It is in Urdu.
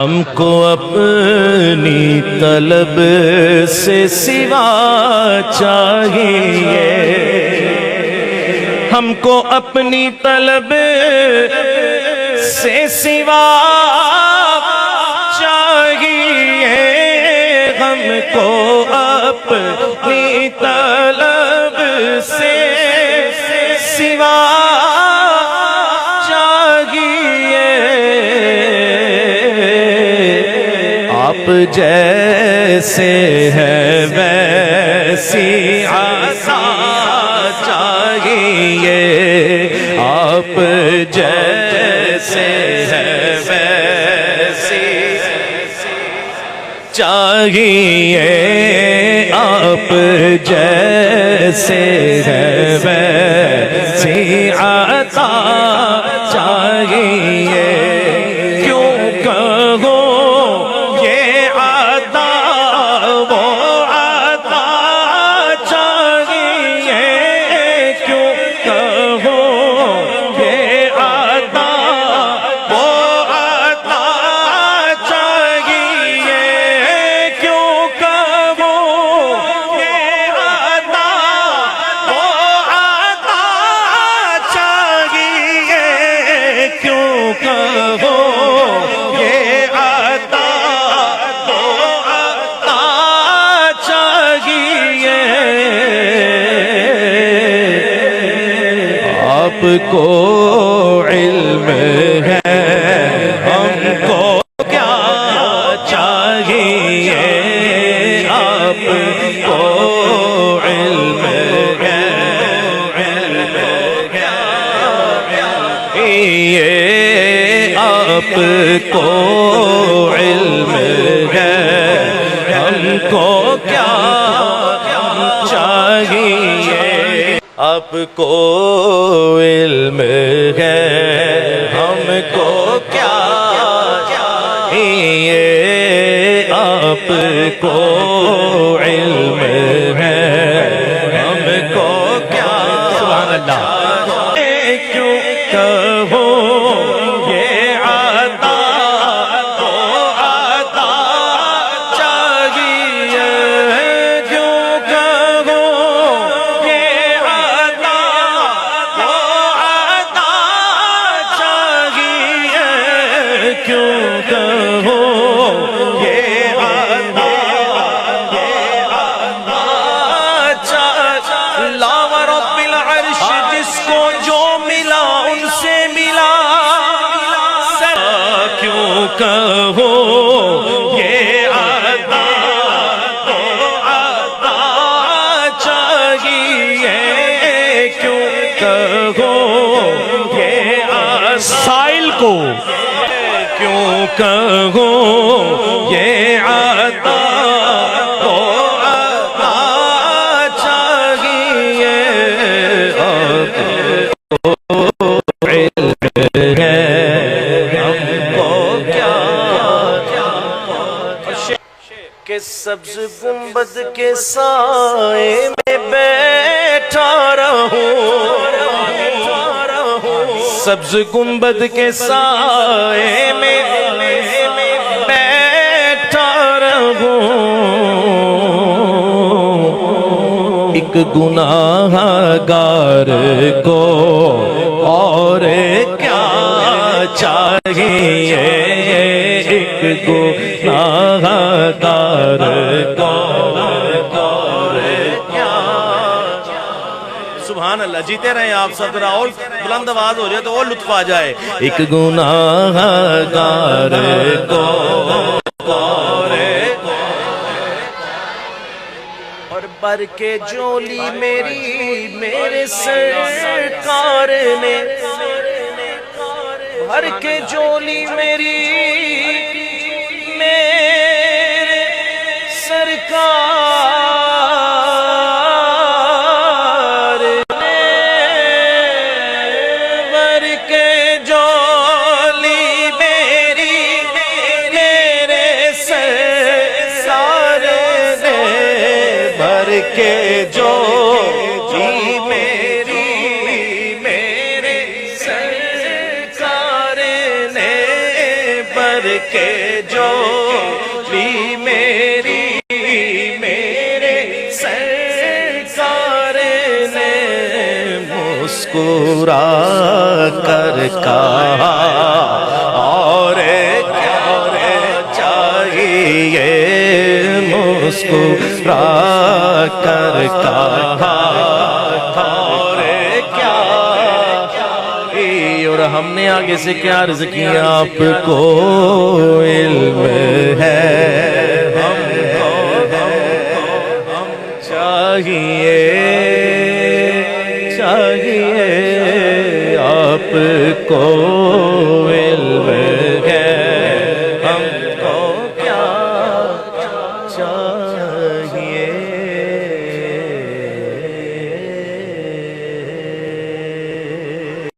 ہم کو اپنی طلب سے سوا چاہیے، ہم کو اپنی طلب سے سوا چاہیے، ہم کو اپنی طلب سے سوا جیسے ہے ویسی عطا چاہیے، آپ جیسے ہے ویسی چاہیے، آپ جیسے ہے ویسی عطا چاہیے، کیوں کہو آپ کو علم ہے ہم کو کیا چاہیے، آپ کو علم ہے آپ کو علم ہے ہم کو کیا چاہیے، آپ کو علم ہے ہم کو کیا چاہیے، آپ کو علم ہے ہم کو کیا سبحان اللہ، کیوں کہو یہ عطا تو عطا چاہیے، کیوں کہو یہ عطا تو عطا چاہیے، کیوں کہو یہ عطا لا ورب العرش جس کو جو ملا ان سے ملا، کیوں کہو یہ عطا تو عطا چاہیے، کیوں کہو یہ سائل کو، کیوں کہو یہ عطا تو عطا چاہیے، آپ کو علم ہے ہم کو کیا کہ سبز گنبد کے سائے میں بیٹھا رہوں، سبز گنبد کے سائے میں بیٹھا رہوں، ایک گناہ گار کو اور کیا چاہیے، ایک گناہ گار کو اور کیا، سبحان اللہ، جیتے رہیں آپ سب، ذرا اور بلند آواز ہو جائے تو اور لطف آ جائے، ایک گناہ گار کو اور بر کے جولی میرے سرکار نے، بھر کے جولی میرے سرکار کے جو جی میرے سرکار نے بر کے جو بھی میری میرے سرکار نے مسکرا کر کہا اور کیا چاہیے مسکرا کر کہا اور کیا اور ہم نے آگے سے کیا عرض کیا آپ کو علم ہے ہم چاہیے چاہیے آپ کو